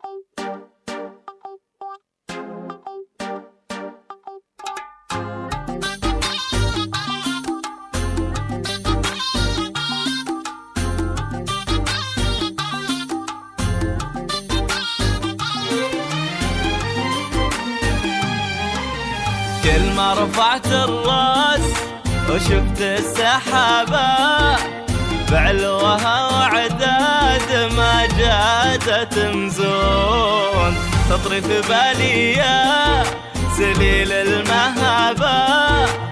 كل ما رفعت الراس وشفت السحابة بعلوها وعداد ما جادت تمزون، تطري في بالي يا سليل المهابة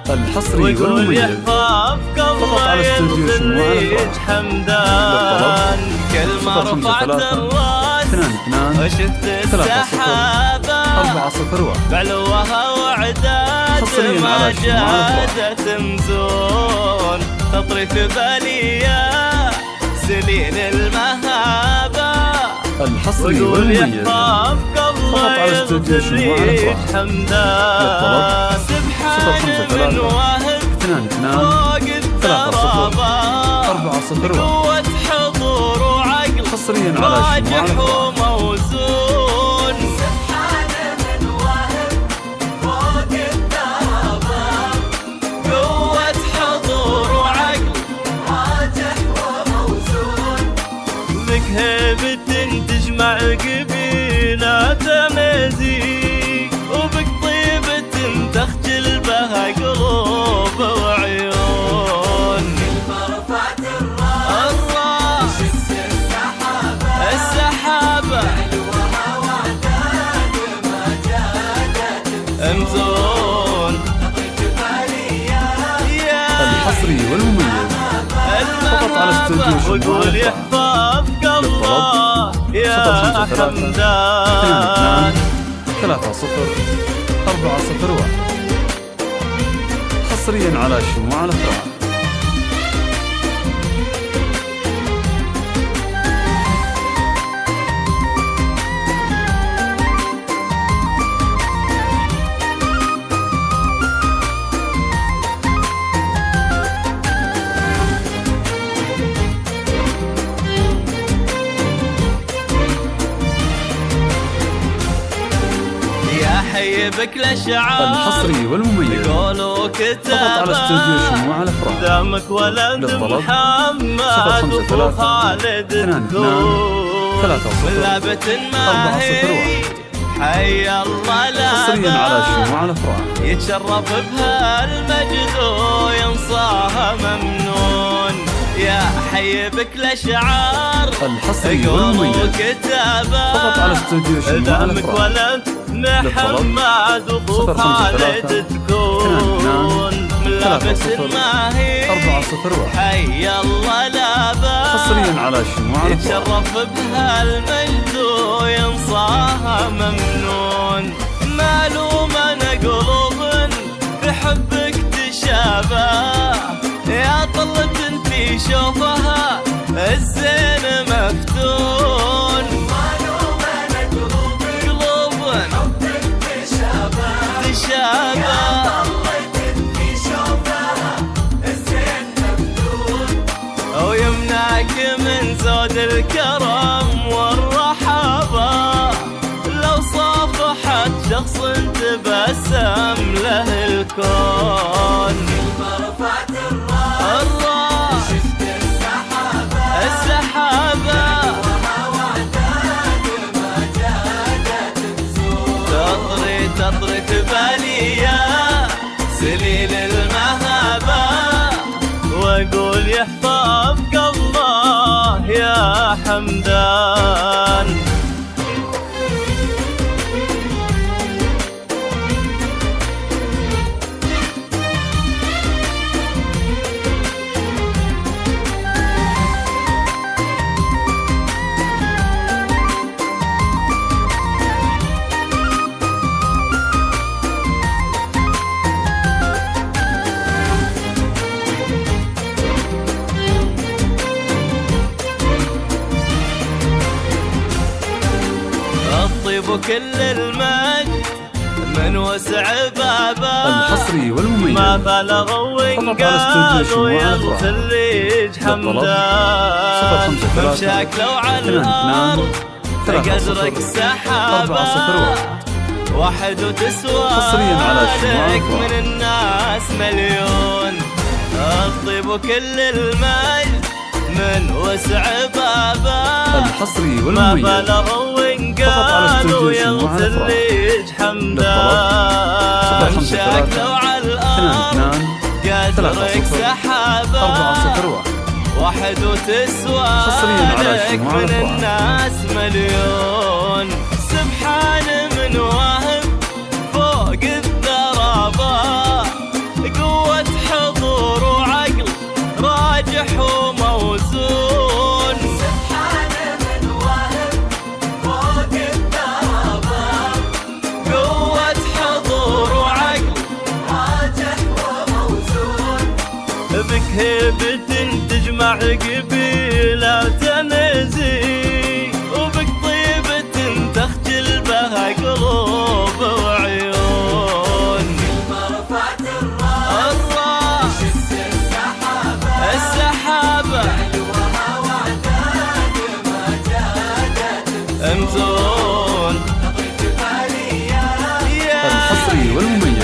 الحصري ويقول يحفظك الله يرزق حمدان. كل ما رفعت الراس وشفت السحابة بعلوها وعداد ما جادت تمزون، تطري في بالي يا سليل المهابة الحصري والمميز الله يرزق حمدان. سبحان من واهب فوق الترابة قوة حضور وعقل راجح وموزون. سبحان من واهب فوق الترابة قوة حضور وعقل راجح وموزون. ذك هيبة تجمع قبيلة مزيج وبك طيبة تخجل بها قلوب وعيون. كل ما رفعت الراس شفت السحابة بعلوها وعداد ما جادت تمزون، تطري في بالي يا الحصري والمميز فقط على استوديو ويقول يحفظك الله يا حمدان. 30401 حصريا على شموع الأفراح. حي بك الاشعار الحصري والمميز قولوا كتابة على استوديو شموع الأفراح. دامك ولد محمد وخالد الثور من لعبة ما هي حي الله حصريا على شموع الأفراح. يتشرف بها المجد وينصاها ممنون. يا حي بك الاشعار الحصري والمميز كتابة فقط على استوديو شموع الأفراح. محمد وخالد تكون من لابس الماهي 401 حي الله لابا حصريا على شموع الأفراح. يتشرف بها المجد وينصاها ممنون. معلومة قلوب بحبك تشابه يا طلة في شوفها الزين مفتون. ويمنعك من زود الكرم والرحابة لو صافحت شخص تبسم له الكون. ما رفعت الراس شفت السحابة ما جادت تمزون، تطري في بالي يا سليل المهابة واقول يحفظك الله يا حمدان. وكل المجد من وسع بابا الحصري والمميز ما بلغ وانقال وينخليج حمدان. ممشاك لو على الارض قدرك 401 سحابة واحد وتسوى حصرياً على شموع لك الأفراح. من الناس مليون الطيب وكل المجد من وسع بابه الحصري ما والمميز بلغوا فقط على وانقالوا استوديو شموع يغفر الأفراح. ليج حمدان شكلوا على الأرض 2 3 قدرك 0 سحابة 401 واحد وتسوى حصرياً على لك شموع من الأفراح. الناس مليون سبحان من واهب فوق الضربة قوة حضور وعقل راجح وموزون سبحان من واهب فوق الضربة قوة حضور وعقل راجح وموزون بك هيبة تجمع قبيلة وتنزي وبك طيبة تخجل بها قلوب وعيون رفعت الراس السحابة امزون الحصري والمميز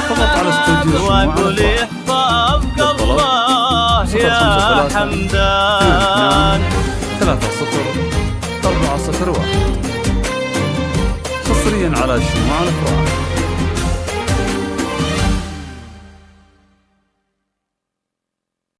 فقط على استوديو شموع واقول الأفراح. يحفظك الله يا 053 حمدان 3 0 401 حصريا على شموع الأفراح.